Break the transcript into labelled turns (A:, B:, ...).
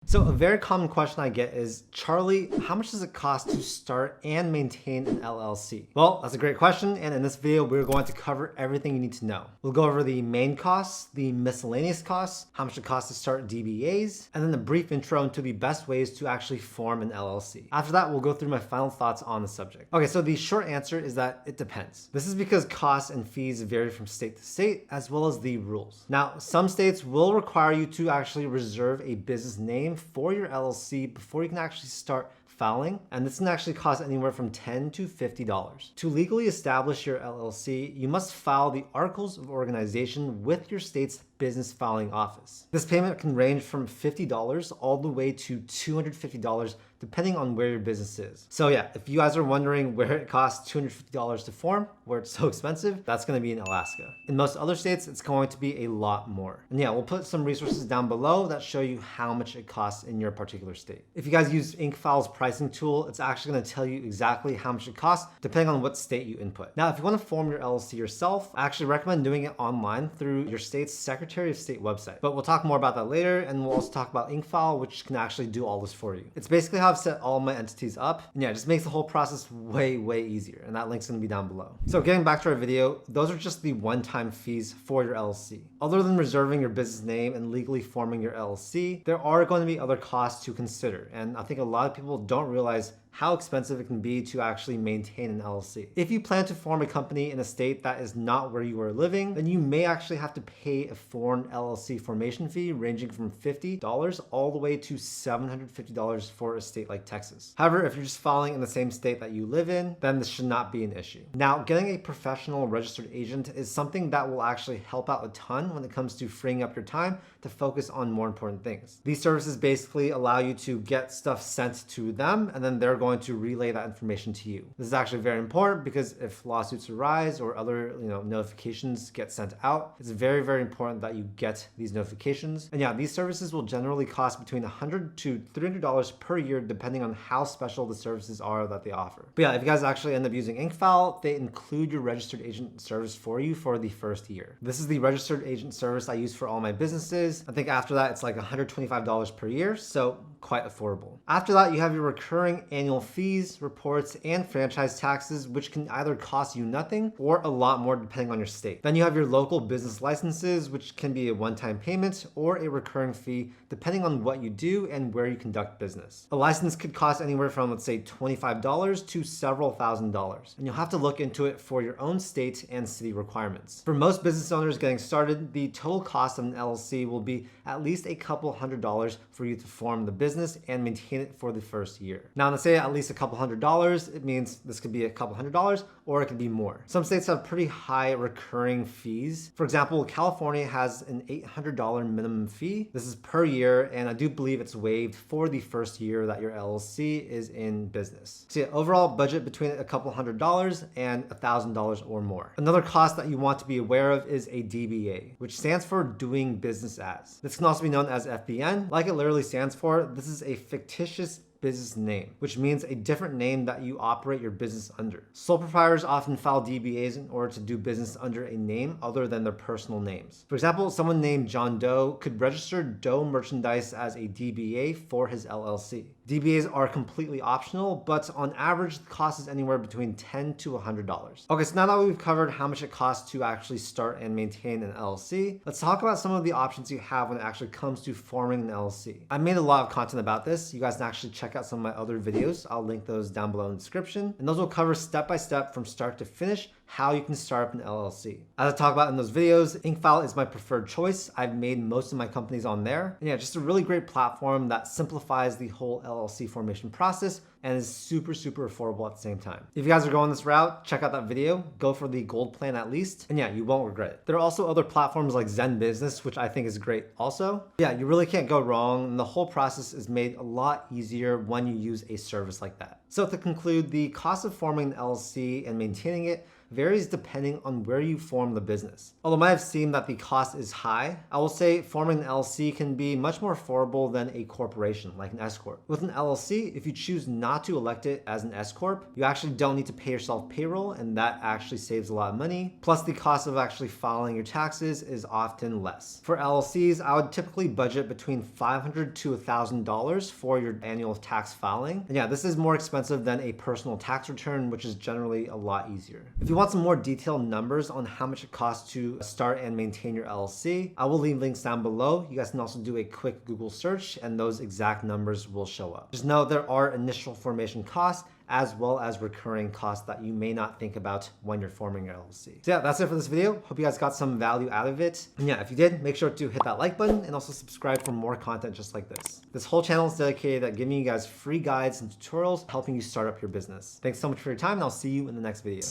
A: So a very common question I get is, Charlie, how much does it cost to start and maintain an LLC? Well, that's a great question, and in this video, we're going to cover everything you need to know. We'll go over the main costs, the miscellaneous costs, how much it costs to start DBAs, and then a brief intro into the best ways to actually form an LLC. After that, we'll go through my final thoughts on the subject. Okay, so the short answer is that it depends. This is because costs and fees vary from state to state, as well as the rules. Now, some states will require you to actually reserve a business name for your LLC before you can actually start filing, and this can actually cost anywhere from $10 to $50. To legally establish your LLC, you must file the Articles of Organization with your state's business filing office. This payment can range from $50 all the way to $250 depending on where your business is. So yeah, if you guys are wondering where it costs $250 to form, where it's so expensive, that's gonna be in Alaska. In most other states, it's going to be a lot more. And yeah, we'll put some resources down below that show you how much it costs in your particular state. If you guys use IncFile's pricing tool, it's actually gonna tell you exactly how much it costs depending on what state you input. Now, if you wanna form your LLC yourself, I actually recommend doing it online through your state's Secretary of State website. But we'll talk more about that later, and we'll also talk about IncFile, which can actually do all this for you. It's basically how I've set all my entities up, and yeah, it just makes the whole process way easier, and that link's gonna be down below. So getting back to our video, those are just the one-time fees for your LLC. Other than reserving your business name and legally forming your LLC, there are going to be other costs to consider, and I think a lot of people don't realize how expensive it can be to actually maintain an LLC. If you plan to form a company in a state that is not where you are living, then you may actually have to pay a foreign LLC formation fee ranging from $50 all the way to $750 for a state like Texas. However, if you're just filing in the same state that you live in, then this should not be an issue. Now, getting a professional registered agent is something that will actually help out a ton when it comes to freeing up your time to focus on more important things. These services basically allow you to get stuff sent to them, and then they're going to relay that information to you. This is actually very important because if lawsuits arise or other notifications get sent out, it's very important that you get these notifications. And yeah, these services will generally cost between $100 to $300 per year depending on how special the services are that they offer. But yeah, if you guys actually end up using IncFile, they include your registered agent service for you for the first year. This is the registered agent service I use for all my businesses. I think after that, it's like $125 per year, so quite affordable. After that, you have your recurring annual fees, reports, and franchise taxes, which can either cost you nothing or a lot more depending on your state. Then you have your local business licenses, which can be a one-time payment or a recurring fee depending on what you do and where you conduct business. A license could cost anywhere from, let's say, $25 to several $1,000s, and you'll have to look into it for your own state and city requirements. For most business owners getting started, the total cost of an LLC will be at least a couple $100s for you to form the business and maintain it for the first year. Now, let's say at least a couple $100s, it means this could be a couple $100s or it could be more. Some states have pretty high recurring fees. For example, California has an $800 minimum fee. This is per year, and I do believe it's waived for the first year that your LLC is in business. So yeah, overall budget between a couple $100s and $1,000 or more. Another cost that you want to be aware of is a DBA, which stands for doing business as. This can also be known as FBN. Like it literally stands for, this is a fictitious business name, which means a different name that you operate your business under. Sole proprietors often file DBAs in order to do business under a name other than their personal names. For example, someone named John Doe could register Doe Merchandise as a DBA for his LLC. DBAs are completely optional, but on average, the cost is anywhere between $10 to $100. Okay, so now that we've covered how much it costs to actually start and maintain an LLC, let's talk about some of the options you have when it actually comes to forming an LLC. I made a lot of content about this. You guys can actually check out some of my other videos. I'll link those down below in the description, and those will cover step by step from start to finish how you can start up an LLC. As I talk about in those videos, IncFile is my preferred choice. I've made most of my companies on there. And yeah, just a really great platform that simplifies the whole LLC formation process and is super affordable at the same time. If you guys are going this route, check out that video. Go for the gold plan at least, and yeah, you won't regret it. There are also other platforms like Zen Business, which I think is great also. Yeah, you really can't go wrong, and the whole process is made a lot easier when you use a service like that. So to conclude, the cost of forming an LLC and maintaining it varies depending on where you form the business. Although it might have seemed that the cost is high, I will say forming an LLC can be much more affordable than a corporation like an S-Corp. With an LLC, if you choose not to elect it as an S-Corp, you actually don't need to pay yourself payroll, and that actually saves a lot of money. Plus, the cost of actually filing your taxes is often less. For LLCs, I would typically budget between $500 to $1,000 for your annual tax filing. And yeah, this is more expensive than a personal tax return, which is generally a lot easier. If you want some more detailed numbers on how much it costs to start and maintain your LLC, I will leave links down below. You guys can also do a quick Google search and those exact numbers will show up. Just know there are initial formation costs as well as recurring costs that you may not think about when you're forming your LLC. So yeah, that's it for this video. Hope you guys got some value out of it. And yeah, if you did, make sure to hit that like button and also subscribe for more content just like this. This whole channel is dedicated at giving you guys free guides and tutorials helping you start up your business. Thanks so much for your time, and I'll see you in the next video.